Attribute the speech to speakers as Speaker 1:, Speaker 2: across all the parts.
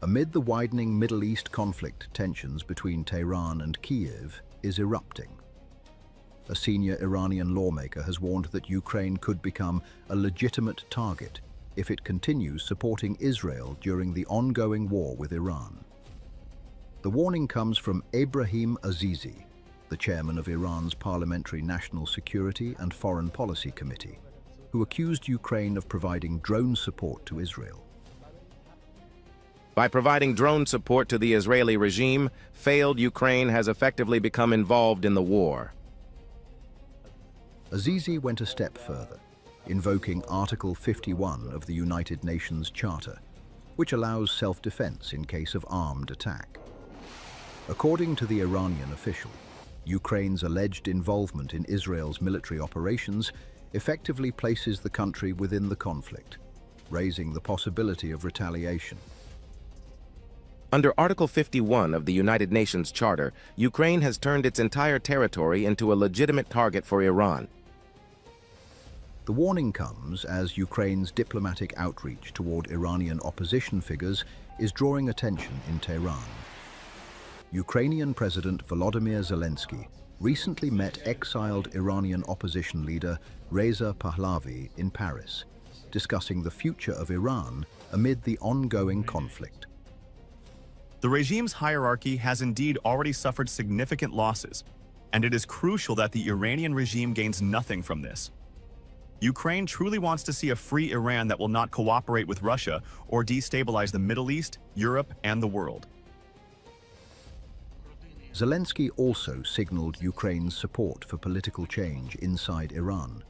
Speaker 1: Amid the widening Middle East conflict, tensions between Tehran and Kiev is erupting. A senior Iranian lawmaker has warned that Ukraine could become a legitimate target if it continues supporting Israel during the ongoing war with Iran. The warning comes from Ebrahim Azizi, the chairman of Iran's Parliamentary National Security and Foreign Policy Committee, who accused Ukraine of providing drone support to Israel.
Speaker 2: By providing drone support to the Israeli regime, failed Ukraine has effectively become involved in the war.
Speaker 1: Azizi went a step further, invoking Article 51 of the United Nations Charter, which allows self-defense in case of armed attack. According to the Iranian official, Ukraine's alleged involvement in Israel's military operations effectively places the country within the conflict, raising the possibility of retaliation.
Speaker 2: Under Article 51 of the United Nations Charter, Ukraine has turned its entire territory into a legitimate target for Iran.
Speaker 1: The warning comes as Ukraine's diplomatic outreach toward Iranian opposition figures is drawing attention in Tehran. Ukrainian President Volodymyr Zelensky recently met exiled Iranian opposition leader Reza Pahlavi in Paris, discussing the future of Iran amid the ongoing conflict.
Speaker 3: The regime's hierarchy has indeed already suffered significant losses, and it is crucial that the Iranian regime gains nothing from this. Ukraine truly wants to see a free Iran that will not cooperate with Russia or destabilize the Middle East, Europe, and the world.
Speaker 1: Zelensky also signaled Ukraine's support for political change inside Iran,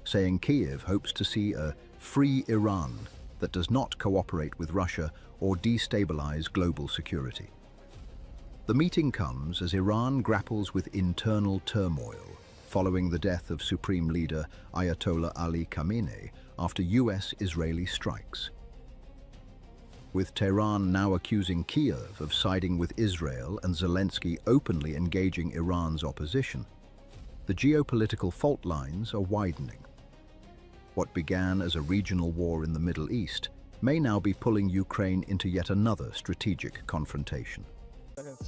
Speaker 1: saying Kiev hopes to see a free Iran that does not cooperate with Russia or destabilize global security. The meeting comes as Iran grapples with internal turmoil following the death of Supreme Leader Ayatollah Ali Khamenei after US-Israeli strikes. With Tehran now accusing Kiev of siding with Israel and Zelensky openly engaging Iran's opposition, the geopolitical fault lines are widening. What began as a regional war in the Middle East may now be pulling Ukraine into yet another strategic confrontation.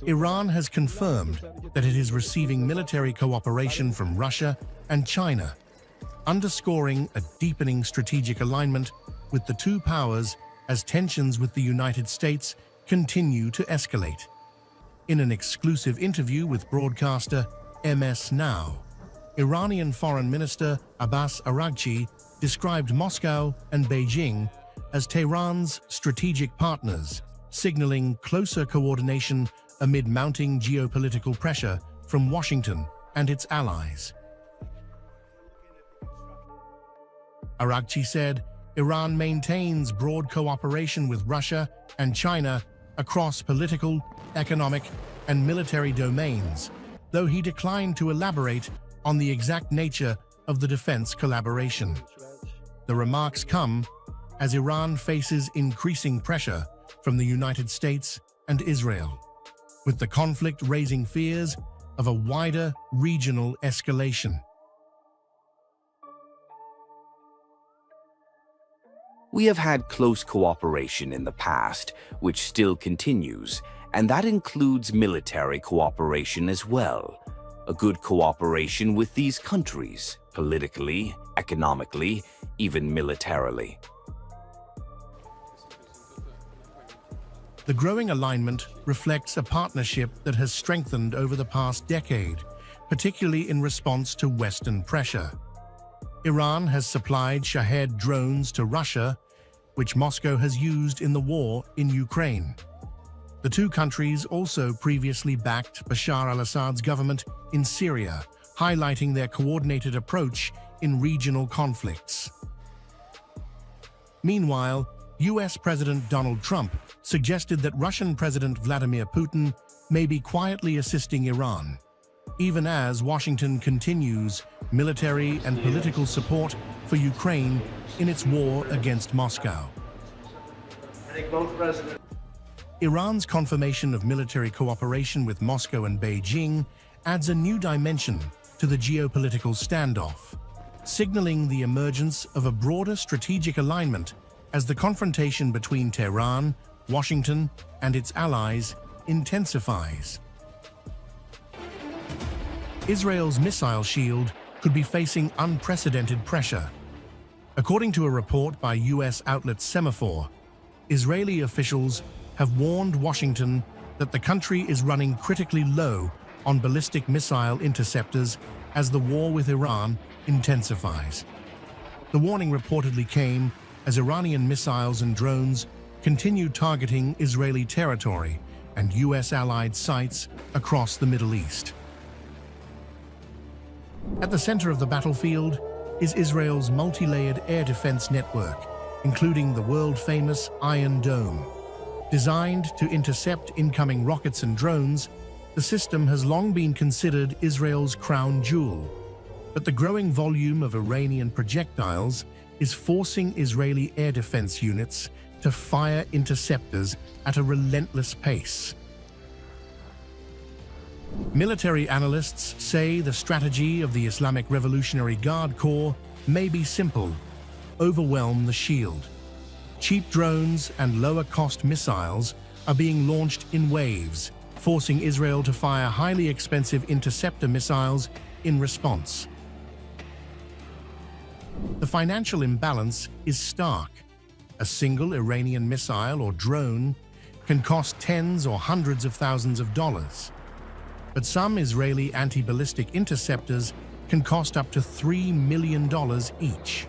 Speaker 4: Iran has confirmed that it is receiving military cooperation from Russia and China, underscoring a deepening strategic alignment with the two powers as tensions with the United States continue to escalate. In an exclusive interview with broadcaster MS Now, Iranian Foreign Minister Abbas Araghchi described Moscow and Beijing as Tehran's strategic partners, signaling closer coordination amid mounting geopolitical pressure from Washington and its allies. Araghchi said Iran maintains broad cooperation with Russia and China across political, economic, and military domains, though he declined to elaborate on the exact nature of the defense collaboration. The remarks come as Iran faces increasing pressure from the United States and Israel, with the conflict raising fears of a wider regional escalation.
Speaker 5: We have had close cooperation in the past, which still continues, and that includes military cooperation as well. A good cooperation with these countries, politically, economically, even militarily.
Speaker 4: The growing alignment reflects a partnership that has strengthened over the past decade, particularly in response to Western pressure. Iran has supplied Shahed drones to Russia, which Moscow has used in the war in Ukraine. The two countries also previously backed Bashar al-Assad's government in Syria, highlighting their coordinated approach in regional conflicts. Meanwhile, US President Donald Trump suggested that Russian President Vladimir Putin may be quietly assisting Iran, even as Washington continues military and political support for Ukraine in its war against Moscow. Iran's confirmation of military cooperation with Moscow and Beijing adds a new dimension to the geopolitical standoff, signaling the emergence of a broader strategic alignment as the confrontation between Tehran, Washington and its allies intensifies. Israel's missile shield could be facing unprecedented pressure. According to a report by U.S. outlet Semaphore, Israeli officials have warned Washington that the country is running critically low on ballistic missile interceptors as the war with Iran intensifies. The warning reportedly came as Iranian missiles and drones continue targeting Israeli territory and U.S. allied sites across the Middle East. At the center of the battlefield is Israel's multi-layered air defense network, including the world-famous Iron Dome. Designed to intercept incoming rockets and drones, the system has long been considered Israel's crown jewel. But the growing volume of Iranian projectiles is forcing Israeli air defense units to fire interceptors at a relentless pace. Military analysts say the strategy of the Islamic Revolutionary Guard Corps may be simple: overwhelm the shield. Cheap drones and lower-cost missiles are being launched in waves, forcing Israel to fire highly expensive interceptor missiles in response. The financial imbalance is stark. A single Iranian missile or drone can cost tens or hundreds of thousands of dollars. But some Israeli anti-ballistic interceptors can cost up to $3 million each.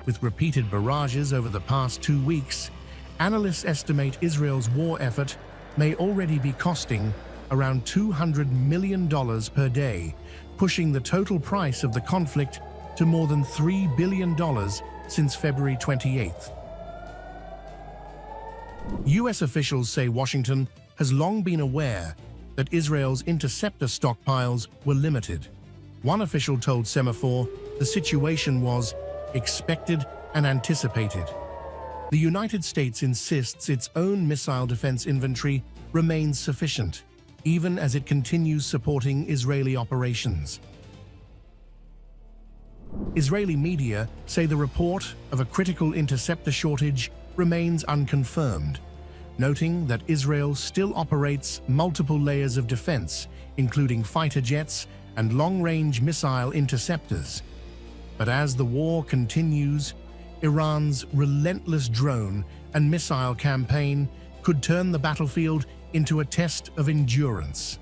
Speaker 4: With repeated barrages over the past 2 weeks, analysts estimate Israel's war effort may already be costing around $200 million per day, pushing the total price of the conflict to more than $3 billion since February 28th. U.S. officials say Washington has long been aware that Israel's interceptor stockpiles were limited. One official told Semaphore the situation was expected and anticipated. The United States insists its own missile defense inventory remains sufficient, even as it continues supporting Israeli operations. Israeli media say the report of a critical interceptor shortage remains unconfirmed, noting that Israel still operates multiple layers of defense, including fighter jets and long-range missile interceptors. But as the war continues, Iran's relentless drone and missile campaign could turn the battlefield into a test of endurance,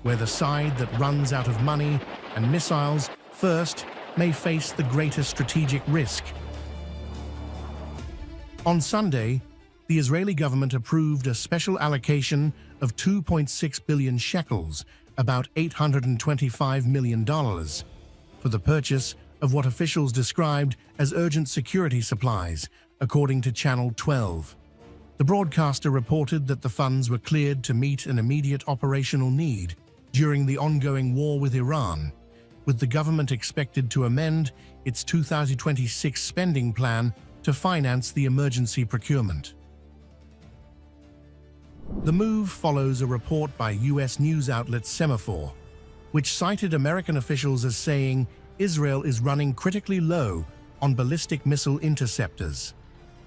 Speaker 4: where the side that runs out of money and missiles first may face the greatest strategic risk. On Sunday, the Israeli government approved a special allocation of 2.6 billion shekels, about $825 million, for the purchase of what officials described as urgent security supplies, according to Channel 12. The broadcaster reported that the funds were cleared to meet an immediate operational need during the ongoing war with Iran, with the government expected to amend its 2026 spending plan to finance the emergency procurement. The move follows a report by U.S. news outlet Semaphore, which cited American officials as saying Israel is running critically low on ballistic missile interceptors.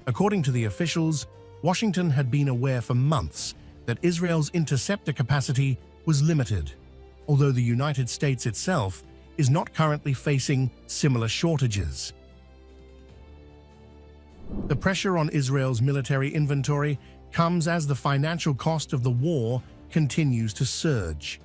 Speaker 4: According to the officials, Washington had been aware for months that Israel's interceptor capacity was limited, although the United States itself is not currently facing similar shortages. The pressure on Israel's military inventory comes as the financial cost of the war continues to surge.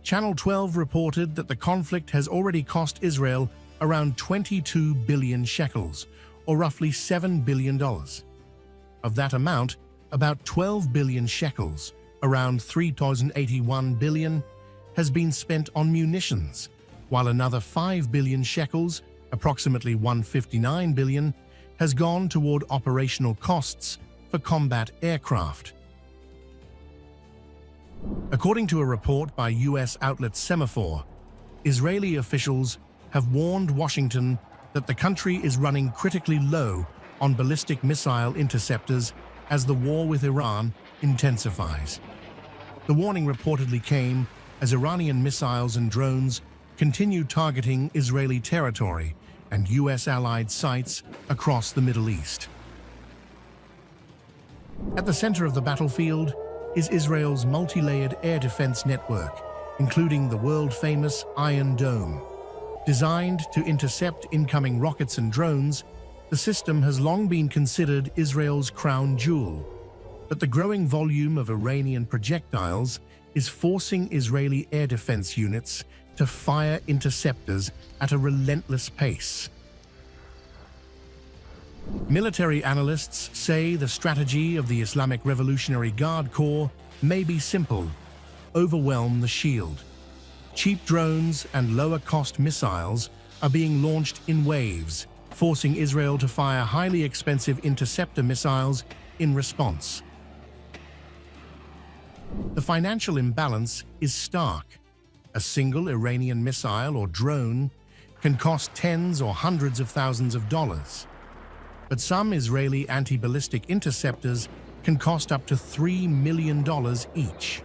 Speaker 4: Channel 12 reported that the conflict has already cost Israel around 22 billion shekels, or roughly $7 billion. Of that amount, about 12 billion shekels, around 3,081 billion, has been spent on munitions, while another 5 billion shekels, approximately 159 billion, has gone toward operational costs for combat aircraft. According to a report by U.S. outlet Semaphore, Israeli officials have warned Washington that the country is running critically low on ballistic missile interceptors as the war with Iran intensifies. The warning reportedly came as Iranian missiles and drones continue targeting Israeli territory and U.S. allied sites across the Middle East. At the center of the battlefield is Israel's multi-layered air defense network, including the world-famous Iron Dome. Designed to intercept incoming rockets and drones, the system has long been considered Israel's crown jewel. But the growing volume of Iranian projectiles is forcing Israeli air defense units to fire interceptors at a relentless pace. Military analysts say the strategy of the Islamic Revolutionary Guard Corps may be simple: overwhelm the shield. Cheap drones and lower-cost missiles are being launched in waves, forcing Israel to fire highly expensive interceptor missiles in response. The financial imbalance is stark. A single Iranian missile or drone can cost tens or hundreds of thousands of dollars. But some Israeli anti-ballistic interceptors can cost up to $3 million each.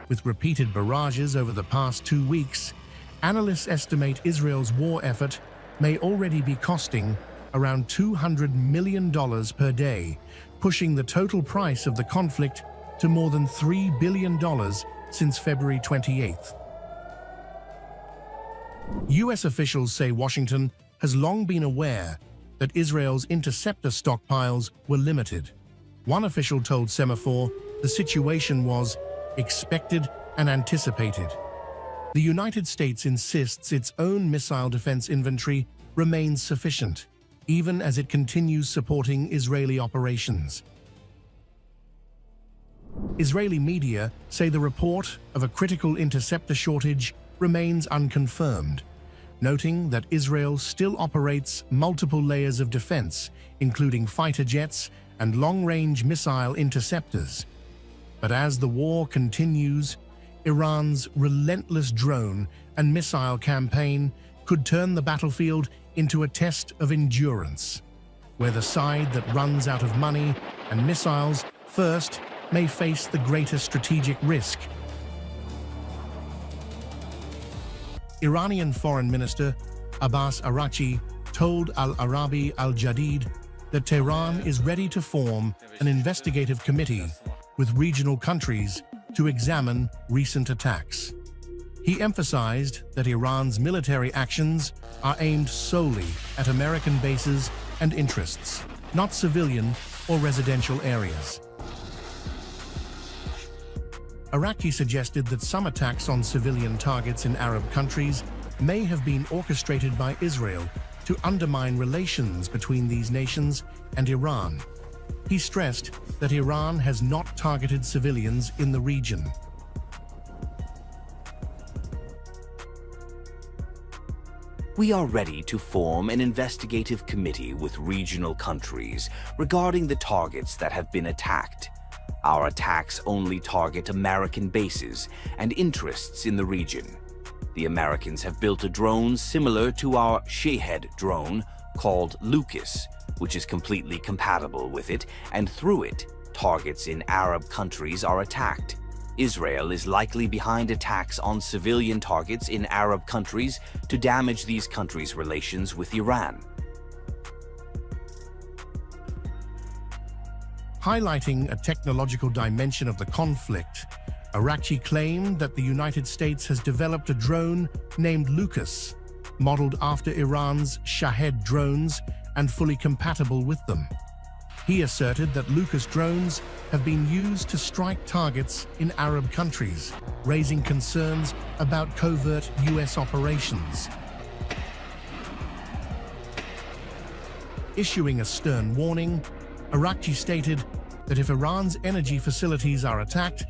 Speaker 4: With repeated barrages over the past 2 weeks, analysts estimate Israel's war effort may already be costing around $200 million per day, pushing the total price of the conflict to more than $3 billion since February 28th. U.S. officials say Washington has long been aware that Israel's interceptor stockpiles were limited. One official told Semaphore the situation was expected and anticipated. The United States insists its own missile defense inventory remains sufficient, even as it continues supporting Israeli operations. Israeli media say the report of a critical interceptor shortage remains unconfirmed, noting that Israel still operates multiple layers of defense, including fighter jets and long-range missile interceptors. But as the war continues, Iran's relentless drone and missile campaign could turn the battlefield into a test of endurance, where the side that runs out of money and missiles first may face the greater strategic risk. Iranian Foreign Minister Abbas Araghchi told Al-Arabi Al-Jadid that Tehran is ready to form an investigative committee with regional countries to examine recent attacks. He emphasized that Iran's military actions are aimed solely at American bases and interests, not civilian or residential areas. Araghchi suggested that some attacks on civilian targets in Arab countries may have been orchestrated by Israel to undermine relations between these nations and Iran. He stressed that Iran has not targeted civilians in the region.
Speaker 5: We are ready to form an investigative committee with regional countries regarding the targets that have been attacked. Our attacks only target American bases and interests in the region. The Americans have built a drone similar to our Shahed drone called Lucas, which is completely compatible with it, and through it, targets in Arab countries are attacked. Israel is likely behind attacks on civilian targets in Arab countries to damage these countries' relations with Iran.
Speaker 4: Highlighting a technological dimension of the conflict, Araghchi claimed that the United States has developed a drone named Lucas, modeled after Iran's Shahed drones and fully compatible with them. He asserted that Lucas drones have been used to strike targets in Arab countries, raising concerns about covert U.S. operations. Issuing a stern warning, Araghchi stated that if Iran's energy facilities are attacked,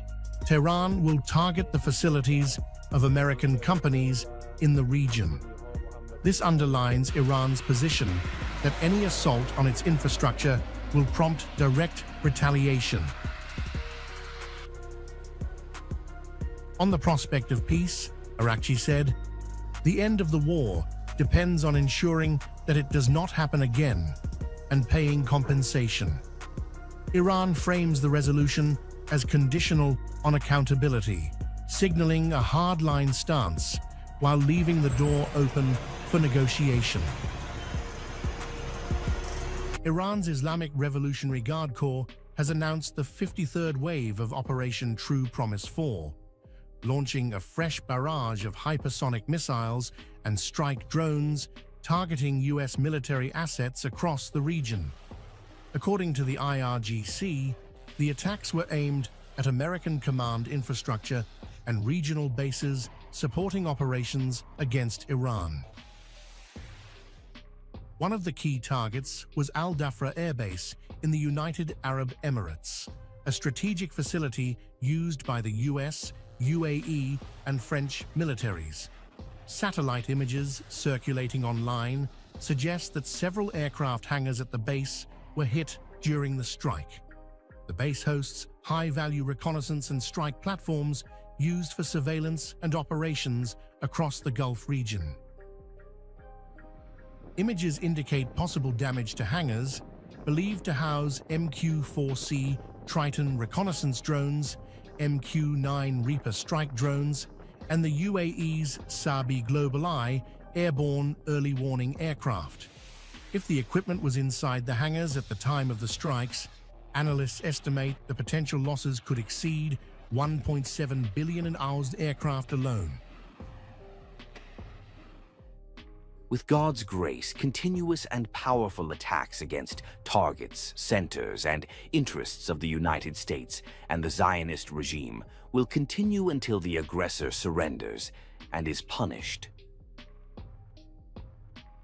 Speaker 4: Tehran will target the facilities of American companies in the region. This underlines Iran's position that any assault on its infrastructure will prompt direct retaliation. On the prospect of peace, Araghchi said, "The end of the war depends on ensuring that it does not happen again and paying compensation." Iran frames the resolution as conditional on accountability, signaling a hardline stance while leaving the door open for negotiation. Iran's Islamic Revolutionary Guard Corps has announced the 53rd wave of Operation True Promise 4, launching a fresh barrage of hypersonic missiles and strike drones targeting U.S. military assets across the region. According to the IRGC, the attacks were aimed at American command infrastructure and regional bases supporting operations against Iran. One of the key targets was Al Dhafra Air Base in the United Arab Emirates, a strategic facility used by the US, UAE, and French militaries. Satellite images circulating online suggest that several aircraft hangars at the base were hit during the strike. The base hosts high-value reconnaissance and strike platforms used for surveillance and operations across the Gulf region. Images indicate possible damage to hangars, believed to house MQ-4C Triton reconnaissance drones, MQ-9 Reaper strike drones, and the UAE's Sabi Global Eye airborne early warning aircraft. If the equipment was inside the hangars at the time of the strikes, analysts estimate the potential losses could exceed $1.7 billion in housed aircraft alone.
Speaker 5: With God's grace, continuous and powerful attacks against targets, centers, and interests of the United States and the Zionist regime will continue until the aggressor surrenders and is punished.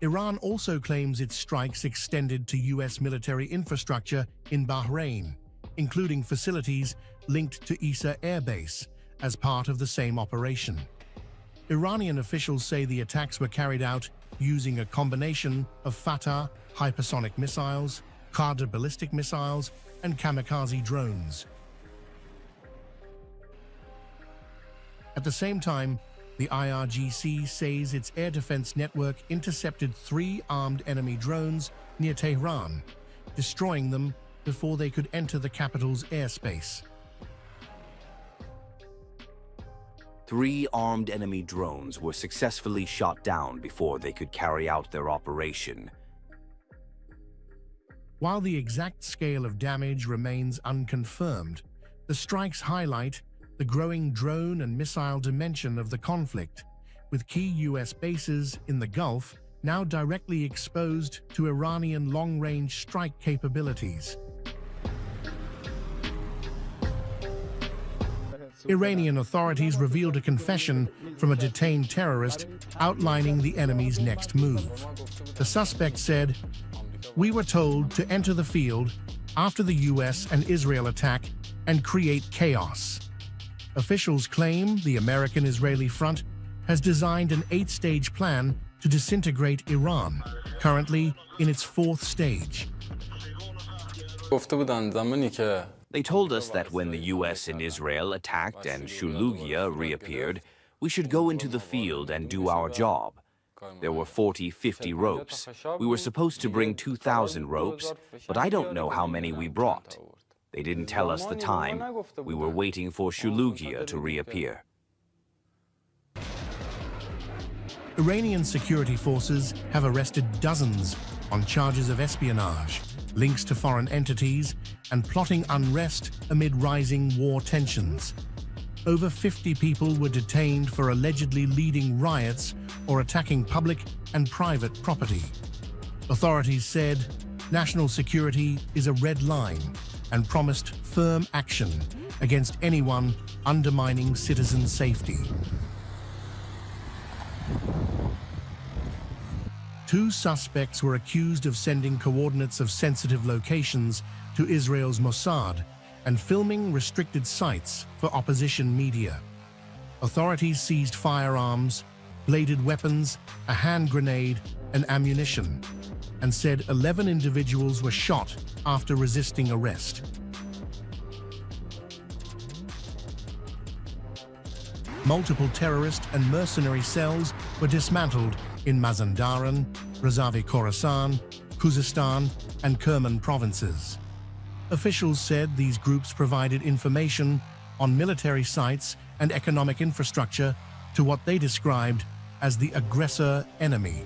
Speaker 4: Iran also claims its strikes extended to U.S. military infrastructure in Bahrain, including facilities linked to Issa Air Base, as part of the same operation. Iranian officials say the attacks were carried out using a combination of Fatah hypersonic missiles, Qatar ballistic missiles, and kamikaze drones. At the same time, the IRGC says its air defense network intercepted 3 armed enemy drones near Tehran, destroying them before they could enter the capital's airspace.
Speaker 5: 3 armed enemy drones were successfully shot down before they could carry out their operation.
Speaker 4: While the exact scale of damage remains unconfirmed, the strikes highlight the growing drone and missile dimension of the conflict, with key U.S. bases in the Gulf now directly exposed to Iranian long-range strike capabilities. Iranian authorities revealed a confession from a detained terrorist outlining the enemy's next move. The suspect said, "We were told to enter the field after the U.S. and Israel attack and create chaos." Officials claim the American-Israeli front has designed an 8-stage plan to disintegrate Iran, currently in its 4th stage.
Speaker 5: They told us that when the US and Israel attacked and Shulugia reappeared, we should go into the field and do our job. There were 50 ropes. We were supposed to bring 2,000 ropes, but I don't know how many we brought. They didn't tell us the time. We were waiting for Shulugia to reappear.
Speaker 4: Iranian security forces have arrested dozens on charges of espionage, links to foreign entities, and plotting unrest amid rising war tensions. Over 50 people were detained for allegedly leading riots or attacking public and private property. Authorities said national security is a red line and promised firm action against anyone undermining citizen safety. 2 suspects were accused of sending coordinates of sensitive locations to Israel's Mossad and filming restricted sites for opposition media. Authorities seized firearms, bladed weapons, a hand grenade, and ammunition, and said 11 individuals were shot after resisting arrest. Multiple terrorist and mercenary cells were dismantled in Mazandaran, Razavi Khorasan, Khuzestan, and Kerman provinces. Officials said these groups provided information on military sites and economic infrastructure to what they described as the aggressor enemy.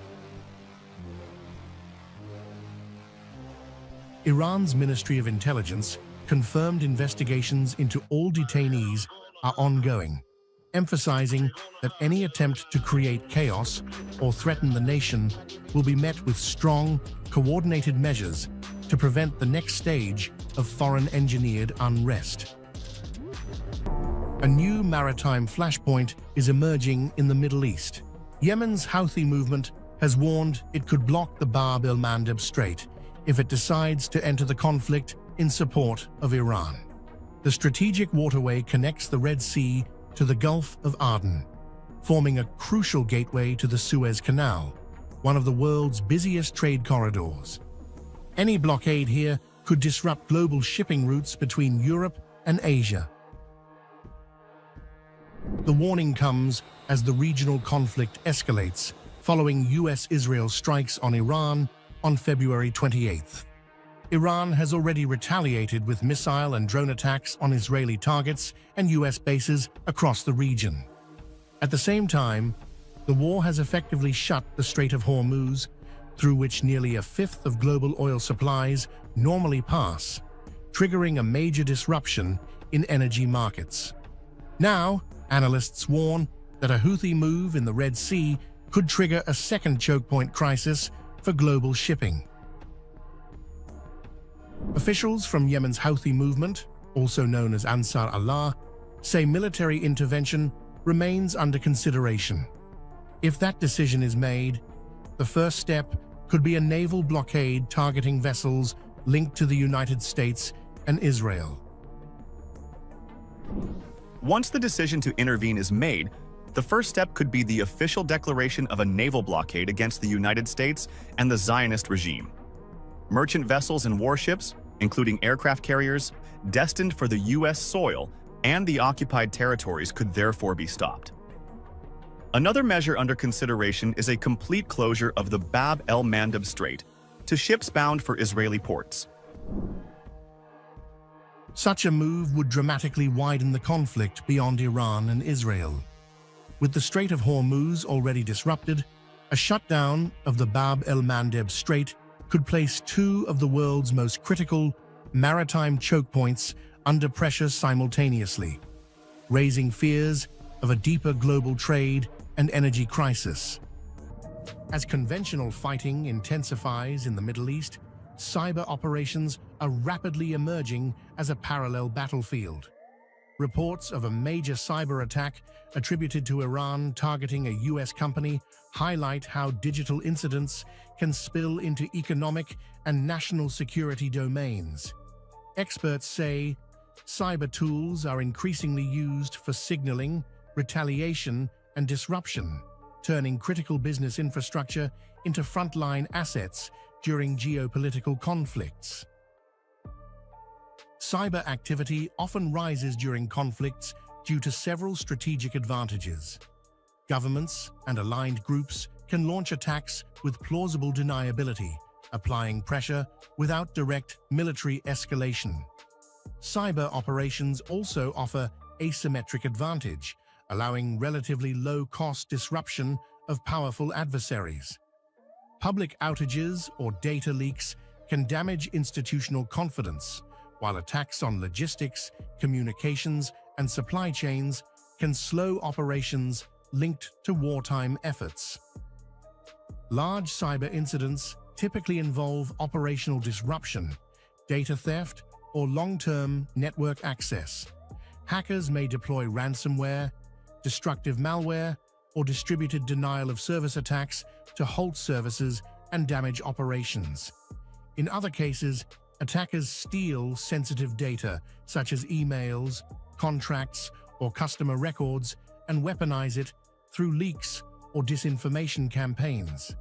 Speaker 4: Iran's Ministry of Intelligence confirmed investigations into all detainees are ongoing, emphasizing that any attempt to create chaos or threaten the nation will be met with strong, coordinated measures to prevent the next stage of foreign-engineered unrest. A new maritime flashpoint is emerging in the Middle East. Yemen's Houthi movement has warned it could block the Bab el-Mandeb Strait if it decides to enter the conflict in support of Iran. The strategic waterway connects the Red Sea to the Gulf of Aden, forming a crucial gateway to the Suez Canal, one of the world's busiest trade corridors. Any blockade here could disrupt global shipping routes between Europe and Asia. The warning comes as the regional conflict escalates following US-Israel strikes on Iran on February 28th. Iran has already retaliated with missile and drone attacks on Israeli targets and US bases across the region. At the same time, the war has effectively shut the Strait of Hormuz, through which nearly a fifth of global oil supplies normally pass, triggering a major disruption in energy markets. Now, analysts warn that a Houthi move in the Red Sea could trigger a second choke point crisis for global shipping. Officials from Yemen's Houthi movement, also known as Ansar Allah, say military intervention remains under consideration. If that decision is made, the first step could be a naval blockade targeting vessels linked to the United States and Israel.
Speaker 3: Once the decision to intervene is made, the first step could be the official declaration of a naval blockade against the United States and the Zionist regime. Merchant vessels and warships, including aircraft carriers, destined for the U.S. soil and the occupied territories could therefore be stopped. Another measure under consideration is a complete closure of the Bab el-Mandeb Strait to ships bound for Israeli ports.
Speaker 4: Such a move would dramatically widen the conflict beyond Iran and Israel. With the Strait of Hormuz already disrupted, a shutdown of the Bab el-Mandeb Strait could place two of the world's most critical maritime choke points under pressure simultaneously, raising fears of a deeper global trade and energy crisis. As conventional fighting intensifies in the Middle East, cyber operations are rapidly emerging as a parallel battlefield. Reports of a major cyber attack attributed to Iran targeting a US company highlight how digital incidents can spill into economic and national security domains. Experts say cyber tools are increasingly used for signaling, retaliation, and disruption, turning critical business infrastructure into frontline assets during geopolitical conflicts. Cyber activity often rises during conflicts due to several strategic advantages. Governments and aligned groups can launch attacks with plausible deniability, applying pressure without direct military escalation. Cyber operations also offer asymmetric advantage, allowing relatively low-cost disruption of powerful adversaries. Public outages or data leaks can damage institutional confidence, while attacks on logistics, communications, and supply chains can slow operations linked to wartime efforts. Large cyber incidents typically involve operational disruption, data theft, or long-term network access. Hackers may deploy ransomware, destructive malware, or distributed denial-of-service attacks to halt services and damage operations. In other cases, attackers steal sensitive data, such as emails, contracts, or customer records, and weaponize it through leaks or disinformation campaigns.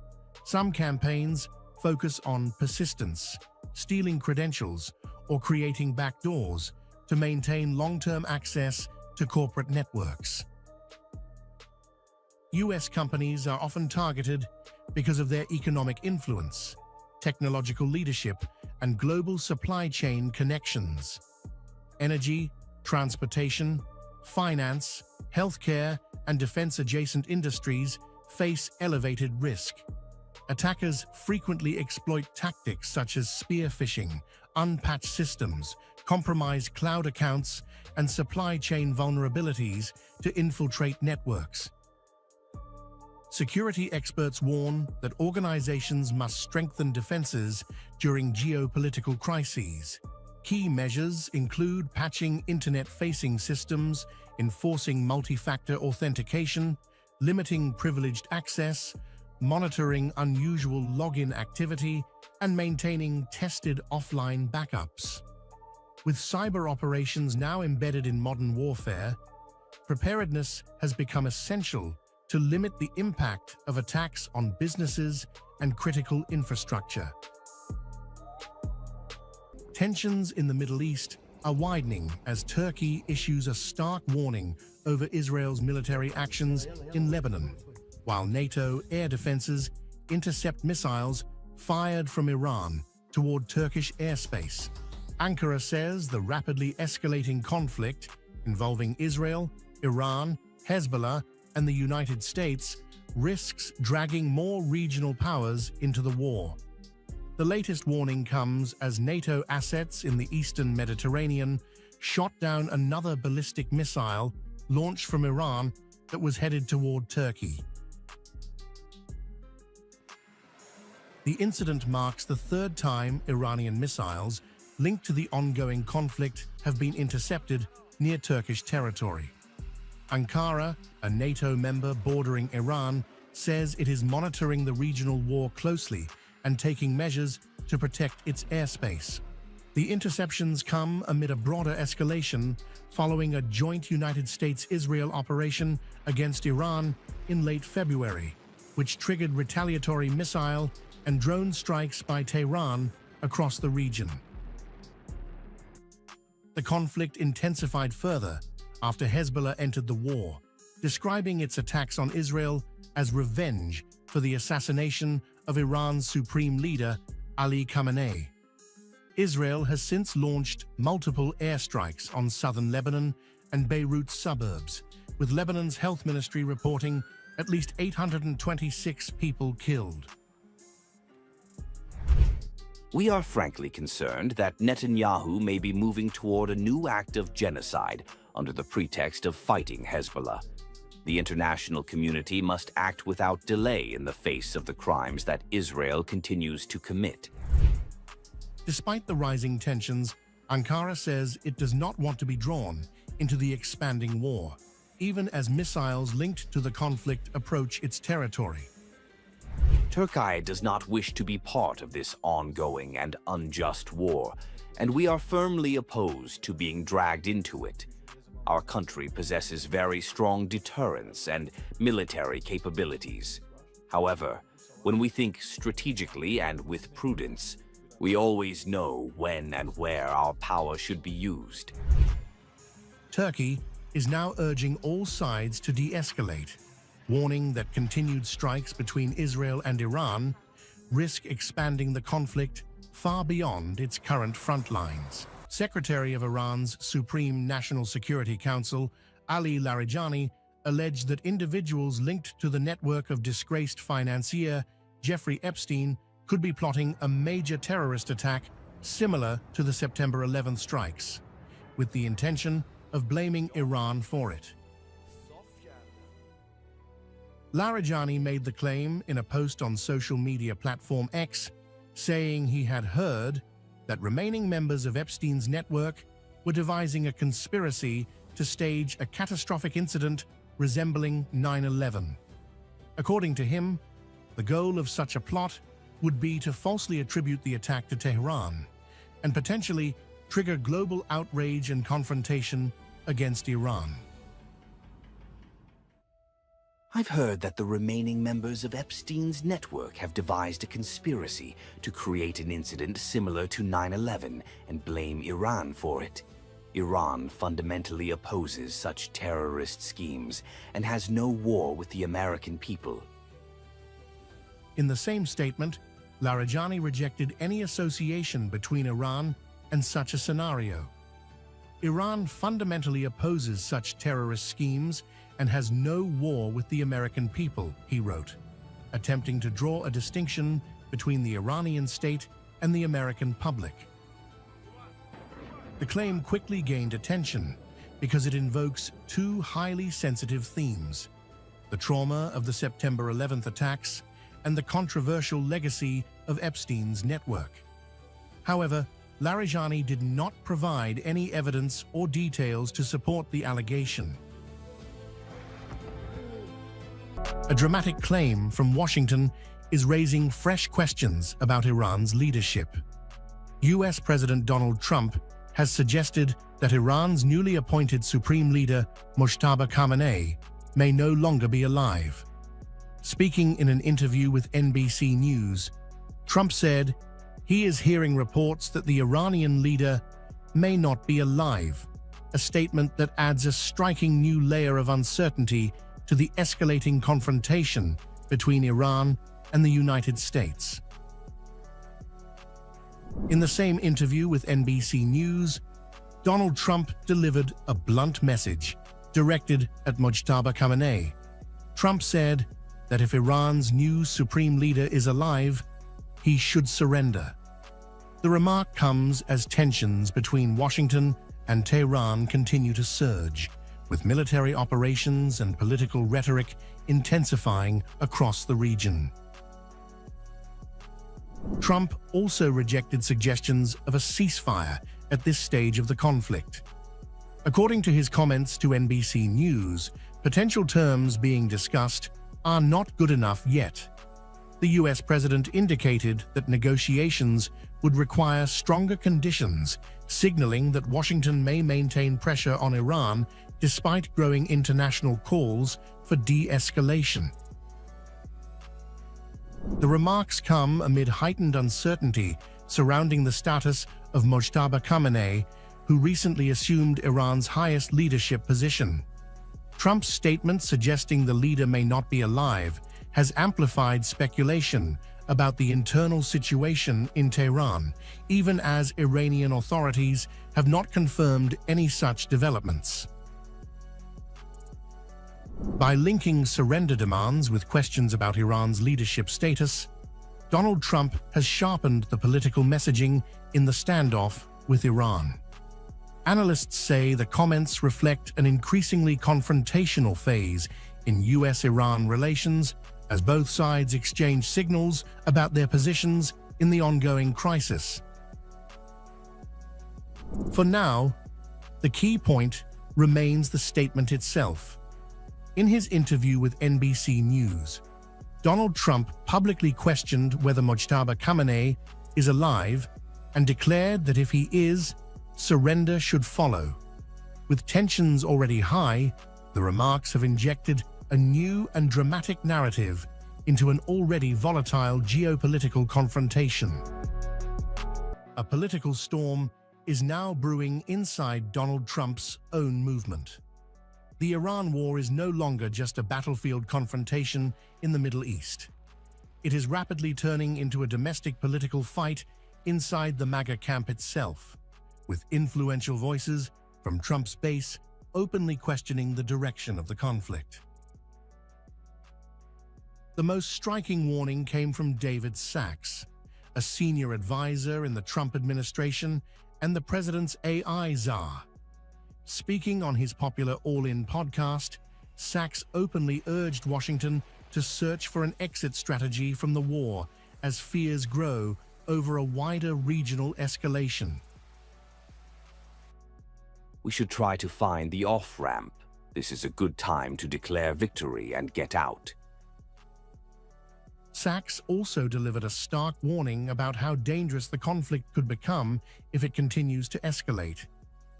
Speaker 4: Some campaigns focus on persistence, stealing credentials, or creating backdoors to maintain long-term access to corporate networks. US companies are often targeted because of their economic influence, technological leadership, and global supply chain connections. Energy, transportation, finance, healthcare, and defense-adjacent industries face elevated risk. Attackers frequently exploit tactics such as spear phishing, unpatched systems, compromised cloud accounts, and supply chain vulnerabilities to infiltrate networks. Security experts warn that organizations must strengthen defenses during geopolitical crises. Key measures include patching internet-facing systems, enforcing multi-factor authentication, limiting privileged access, monitoring unusual login activity, and maintaining tested offline backups. With cyber operations now embedded in modern warfare, preparedness has become essential to limit the impact of attacks on businesses and critical infrastructure. Tensions in the Middle East are widening as Turkey issues a stark warning over Israel's military actions in Lebanon, while NATO air defenses intercept missiles fired from Iran toward Turkish airspace. Ankara says the rapidly escalating conflict involving Israel, Iran, Hezbollah, and the United States risks dragging more regional powers into the war. The latest warning comes as NATO assets in the eastern Mediterranean shot down another ballistic missile launched from Iran that was headed toward Turkey. The incident marks the third time Iranian missiles linked to the ongoing conflict have been intercepted near Turkish territory. Ankara, a NATO member bordering Iran, says it is monitoring the regional war closely and taking measures to protect its airspace. The interceptions come amid a broader escalation following a joint United States-Israel operation against Iran in late February, which triggered retaliatory missile and drone strikes by Tehran across the region. The conflict intensified further after Hezbollah entered the war, describing its attacks on Israel as revenge for the assassination of Iran's supreme leader, Ali Khamenei. Israel has since launched multiple airstrikes on southern Lebanon and Beirut's suburbs, with Lebanon's health ministry reporting at least 826 people killed.
Speaker 5: We are frankly concerned that Netanyahu may be moving toward a new act of genocide under the pretext of fighting Hezbollah. The international community must act without delay in the face of the crimes that Israel continues to commit.
Speaker 4: Despite the rising tensions, Ankara says it does not want to be drawn into the expanding war, even as missiles linked to the conflict approach its territory.
Speaker 5: Turkey does not wish to be part of this ongoing and unjust war, and we are firmly opposed to being dragged into it. Our country possesses very strong deterrence and military capabilities. However, when we think strategically and with prudence, we always know when and where our power should be used.
Speaker 4: Turkey is now urging all sides to de-escalate, warning that continued strikes between Israel and Iran risk expanding the conflict far beyond its current front lines. Secretary of Iran's Supreme National Security Council, Ali Larijani, alleged that individuals linked to the network of disgraced financier Jeffrey Epstein could be plotting a major terrorist attack similar to the September 11th strikes, with the intention of blaming Iran for it. Larijani made the claim in a post on social media platform X, saying he had heard that remaining members of Epstein's network were devising a conspiracy to stage a catastrophic incident resembling 9/11. According to him, the goal of such a plot would be to falsely attribute the attack to Tehran and potentially trigger global outrage and confrontation against Iran.
Speaker 5: I've heard that the remaining members of Epstein's network have devised a conspiracy to create an incident similar to 9/11 and blame Iran for it. Iran fundamentally opposes such terrorist schemes and has no war with the American people.
Speaker 4: In the same statement, Larijani rejected any association between Iran and such a scenario. Iran fundamentally opposes such terrorist schemes and has no war with the American people, he wrote. attempting to draw a distinction between the Iranian state and the American public. The claim quickly gained attention because it invokes two highly sensitive themes: the trauma of the September 11th attacks and the controversial legacy of Epstein's network. However, Larijani did not provide any evidence or details to support the allegation. A dramatic claim from Washington is raising fresh questions about Iran's leadership. US President Donald Trump has suggested that Iran's newly appointed Supreme Leader, Mojtaba Khamenei, may no longer be alive. Speaking in an interview with NBC News, Trump said he is hearing reports that the Iranian leader may not be alive, a statement that adds a striking new layer of uncertainty to the escalating confrontation between Iran and the United States. In the same interview with NBC News, Donald Trump delivered a blunt message directed at Mojtaba Khamenei. Trump said that if Iran's new supreme leader is alive, he should surrender. The remark comes as tensions between Washington and Tehran continue to surge, with military operations and political rhetoric intensifying across the region. Trump also rejected suggestions of a ceasefire at this stage of the conflict. According to his comments to NBC News, potential terms being discussed are not good enough yet. The US president indicated that negotiations would require stronger conditions, signaling that Washington may maintain pressure on Iran despite growing international calls for de-escalation. The remarks come amid heightened uncertainty surrounding the status of Mojtaba Khamenei, who recently assumed Iran's highest leadership position. Trump's statement suggesting the leader may not be alive has amplified speculation about the internal situation in Tehran, even as Iranian authorities have not confirmed any such developments. By linking surrender demands with questions about Iran's leadership status, Donald Trump has sharpened the political messaging in the standoff with Iran. Analysts say the comments reflect an increasingly confrontational phase in US-Iran relations as both sides exchange signals about their positions in the ongoing crisis. For now, the key point remains the statement itself. In his interview with NBC News, Donald Trump publicly questioned whether Mojtaba Khamenei is alive and declared that if he is, surrender should follow. With tensions already high, the remarks have injected a new and dramatic narrative into an already volatile geopolitical confrontation. A political storm is now brewing inside Donald Trump's own movement. The Iran war is no longer just a battlefield confrontation in the Middle East. It is rapidly turning into a domestic political fight inside the MAGA camp itself, with influential voices from Trump's base openly questioning the direction of the conflict. The most striking warning came from David Sachs, a senior advisor in the Trump administration and the president's AI czar. Speaking on his popular All In podcast, Sachs openly urged Washington to search for an exit strategy from the war as fears grow over a wider regional escalation.
Speaker 5: We should try to find the off-ramp. This is a good time to declare victory and get out.
Speaker 4: Sachs also delivered a stark warning about how dangerous the conflict could become if it continues to escalate.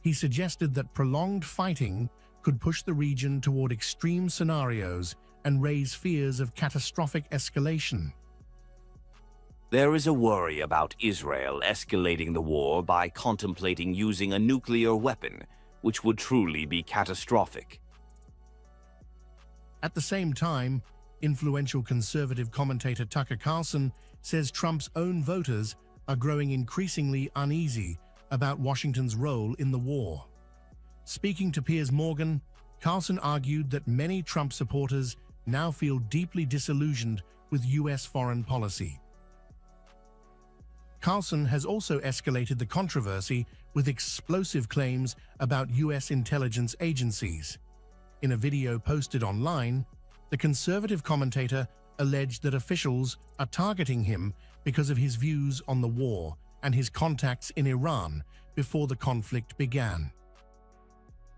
Speaker 4: He suggested that prolonged fighting could push the region toward extreme scenarios and raise fears of catastrophic escalation.
Speaker 5: There is a worry about Israel escalating the war by contemplating using a nuclear weapon, which would truly be catastrophic.
Speaker 4: At the same time, influential conservative commentator Tucker Carlson says Trump's own voters are growing increasingly uneasy about Washington's role in the war. Speaking to Piers Morgan, Carlson argued that many Trump supporters now feel deeply disillusioned with US foreign policy. Carlson has also escalated the controversy with explosive claims about US intelligence agencies. In a video posted online, the conservative commentator alleged that officials are targeting him because of his views on the war and his contacts in Iran before the conflict began.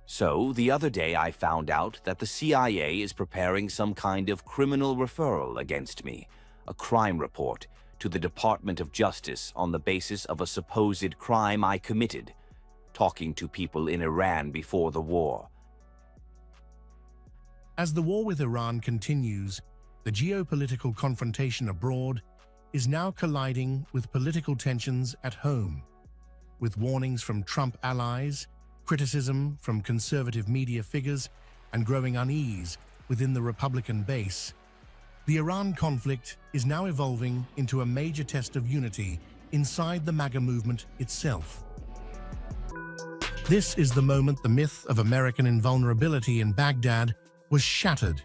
Speaker 5: So, the other day I found out that the CIA is preparing some kind of criminal referral against me, a crime report, to the Department of Justice on the basis of a supposed crime I committed, talking to people in Iran before the war.
Speaker 4: As the war with Iran continues, the geopolitical confrontation abroad is now colliding with political tensions at home. With warnings from Trump allies, criticism from conservative media figures, and growing unease within the Republican base, the Iran conflict is now evolving into a major test of unity inside the MAGA movement itself. This is the moment the myth of American invulnerability in Baghdad was shattered.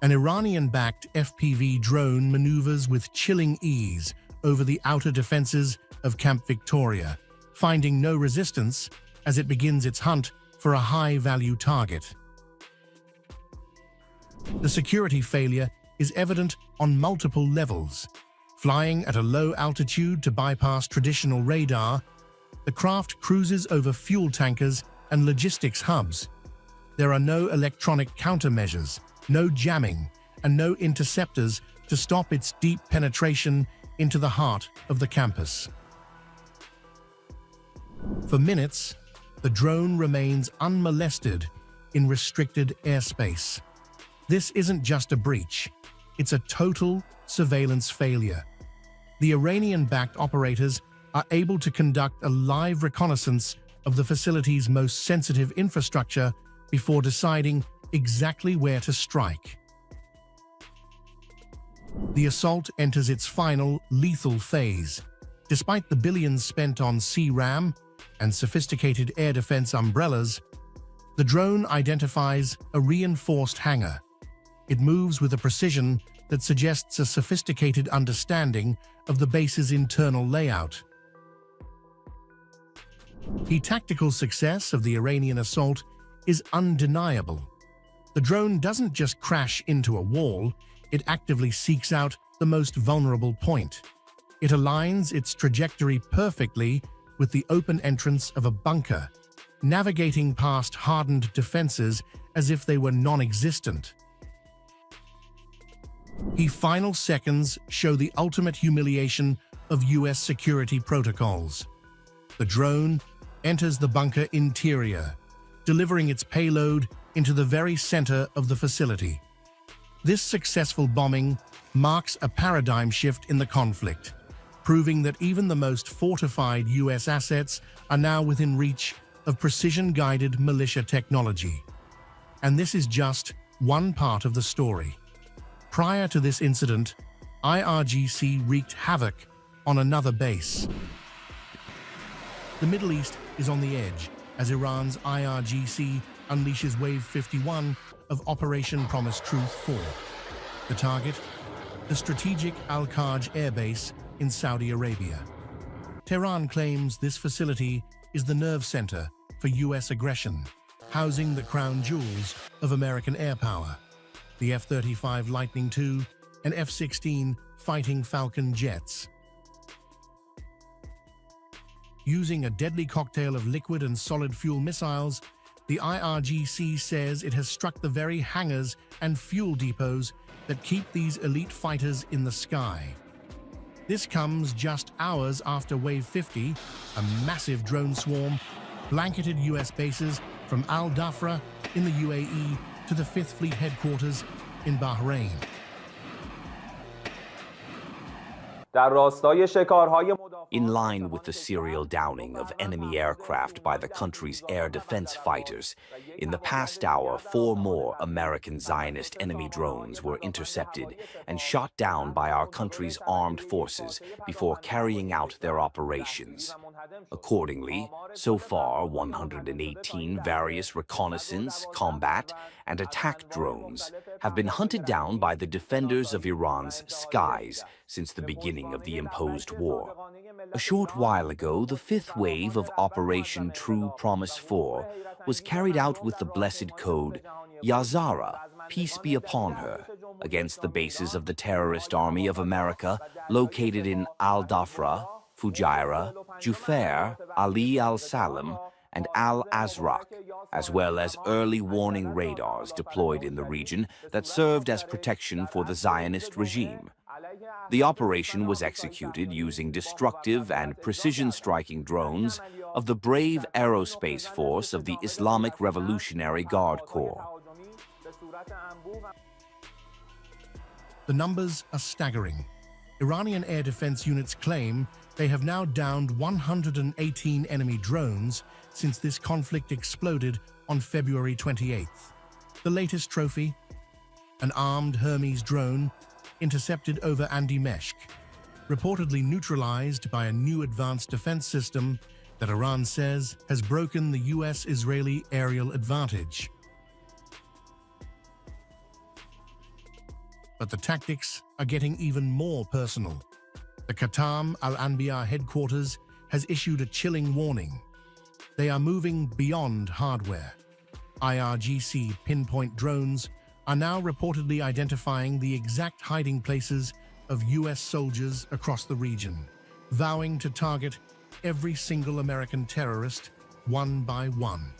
Speaker 4: An Iranian-backed FPV drone maneuvers with chilling ease over the outer defenses of Camp Victoria, finding no resistance as it begins its hunt for a high-value target. The security failure is evident on multiple levels. Flying at a low altitude to bypass traditional radar, the craft cruises over fuel tankers and logistics hubs. There are no electronic countermeasures, no jamming, and no interceptors to stop its deep penetration into the heart of the campus. For minutes, the drone remains unmolested in restricted airspace. This isn't just a breach, it's a total surveillance failure. The Iranian-backed operators are able to conduct a live reconnaissance of the facility's most sensitive infrastructure before deciding exactly where to strike. The assault enters its final, lethal phase. Despite the billions spent on CRAM and sophisticated air defense umbrellas, the drone identifies a reinforced hangar. It moves with a precision that suggests a sophisticated understanding of the base's internal layout. The tactical success of the Iranian assault is undeniable. The drone doesn't just crash into a wall, it actively seeks out the most vulnerable point. It aligns its trajectory perfectly with the open entrance of a bunker, navigating past hardened defenses as if they were non-existent. The final seconds show the ultimate humiliation of US security protocols. The drone enters the bunker interior, delivering its payload into the very center of the facility. This successful bombing marks a paradigm shift in the conflict, proving that even the most fortified US assets are now within reach of precision-guided militia technology. And this is just one part of the story. Prior to this incident, IRGC wreaked havoc on another base. The Middle East is on the edge as Iran's IRGC unleashes Wave 51 of Operation Promised Truth 4. The target? The strategic Al-Kaj airbase in Saudi Arabia. Tehran claims this facility is the nerve center for US aggression, housing the crown jewels of American air power, the F-35 Lightning II and F-16 Fighting Falcon jets. Using a deadly cocktail of liquid and solid fuel missiles, the IRGC says it has struck the very hangars and fuel depots that keep these elite fighters in the sky. This comes just hours after Wave 50, a massive drone swarm, blanketed US bases from Al Dhafra in the UAE to the 5th Fleet headquarters in Bahrain.
Speaker 5: In line with the serial downing of enemy aircraft by the country's air defense fighters, in the past hour, 4 more American Zionist enemy drones were intercepted and shot down by our country's armed forces before carrying out their operations. Accordingly, so far 118 various reconnaissance, combat, and attack drones have been hunted down by the defenders of Iran's skies since the beginning of the imposed war. A short while ago, the fifth wave of Operation True Promise 4 was carried out with the blessed code Yazara, peace be upon her, against the bases of the terrorist army of America located in Al-Dhafra, Fujairah, Jufair, Ali al-Salam, and Al-Azraq, as well as early warning radars deployed in the region that served as protection for the Zionist regime. The operation was executed using destructive and precision-striking drones of the brave aerospace force of the Islamic Revolutionary Guard Corps.
Speaker 4: The numbers are staggering. Iranian air defense units claim they have now downed 118 enemy drones since this conflict exploded on February 28th. The latest trophy? An armed Hermes drone intercepted over Andimeshk, reportedly neutralized by a new advanced defense system that Iran says has broken the US-Israeli aerial advantage. But the tactics are getting even more personal. The Qatar Al-Anbiya headquarters has issued a chilling warning. They are moving beyond hardware. IRGC pinpoint drones are now reportedly identifying the exact hiding places of US soldiers across the region, vowing to target every single American terrorist one by one.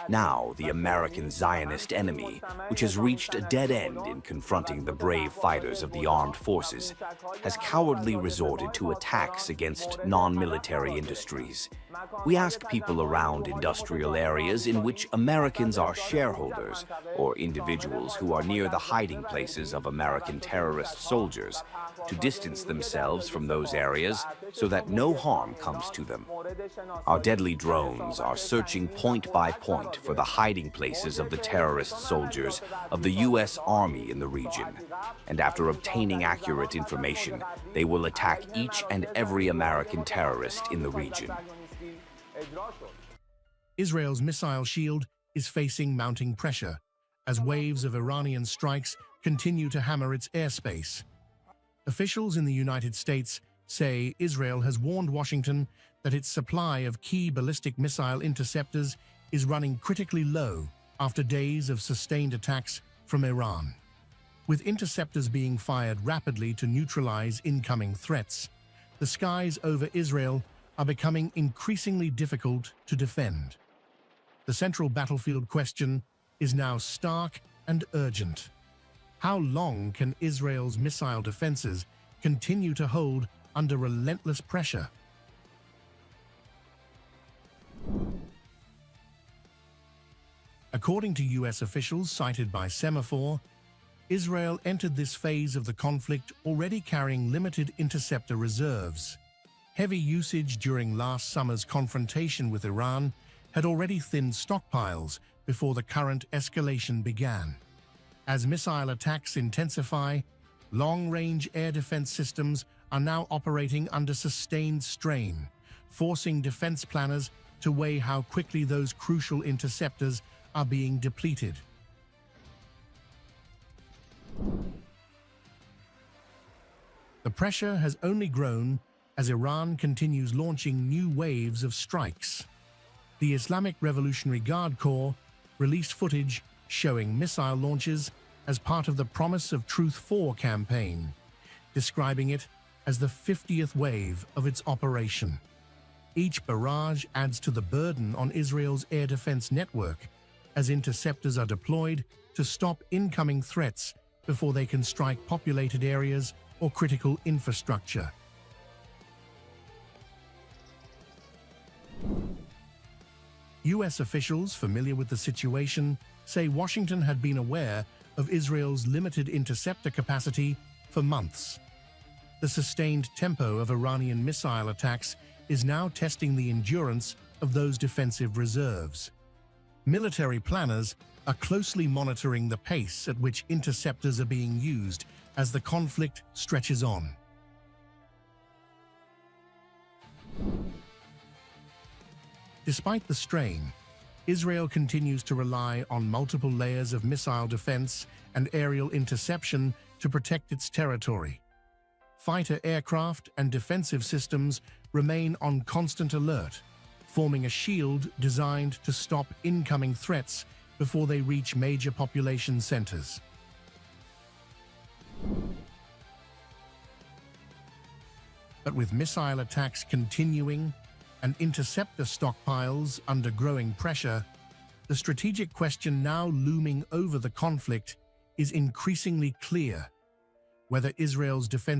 Speaker 5: Now, the American Zionist enemy, which has reached a dead end in confronting the brave fighters of the armed forces, has cowardly resorted to attacks against non-military industries. We ask people around industrial areas in which Americans are shareholders or individuals who are near the hiding places of American terrorist soldiers to distance themselves from those areas so that no harm comes to them. Our deadly drones are searching point by point for the hiding places of the terrorist soldiers of the U.S. Army in the region, and after obtaining accurate information, they will attack each and every American terrorist in the region.
Speaker 4: Israel's missile shield is facing mounting pressure as waves of Iranian strikes continue to hammer its airspace. Officials in the United States say Israel has warned Washington that its supply of key ballistic missile interceptors is running critically low after days of sustained attacks from Iran. With interceptors being fired rapidly to neutralize incoming threats, the skies over Israel are becoming increasingly difficult to defend. The central battlefield question is now stark and urgent. How long can Israel's missile defenses continue to hold under relentless pressure? According to US officials cited by Semaphore, Israel entered this phase of the conflict already carrying limited interceptor reserves. Heavy usage during last summer's confrontation with Iran had already thinned stockpiles before the current escalation began. As missile attacks intensify, long-range air defense systems are now operating under sustained strain, forcing defense planners to weigh how quickly those crucial interceptors are being depleted. The pressure has only grown as Iran continues launching new waves of strikes. The Islamic Revolutionary Guard Corps released footage showing missile launches as part of the Promise of Truth 4 campaign, describing it as the 50th wave of its operation. Each barrage adds to the burden on Israel's air defense network as interceptors are deployed to stop incoming threats before they can strike populated areas or critical infrastructure. US officials familiar with the situation say Washington had been aware of Israel's limited interceptor capacity for months. The sustained tempo of Iranian missile attacks is now testing the endurance of those defensive reserves. Military planners are closely monitoring the pace at which interceptors are being used as the conflict stretches on. Despite the strain, Israel continues to rely on multiple layers of missile defense and aerial interception to protect its territory. Fighter aircraft and defensive systems remain on constant alert, forming a shield designed to stop incoming threats before they reach major population centers. But with missile attacks continuing and interceptor stockpiles under growing pressure, the strategic question now looming over the conflict is increasingly clear: whether Israel's defense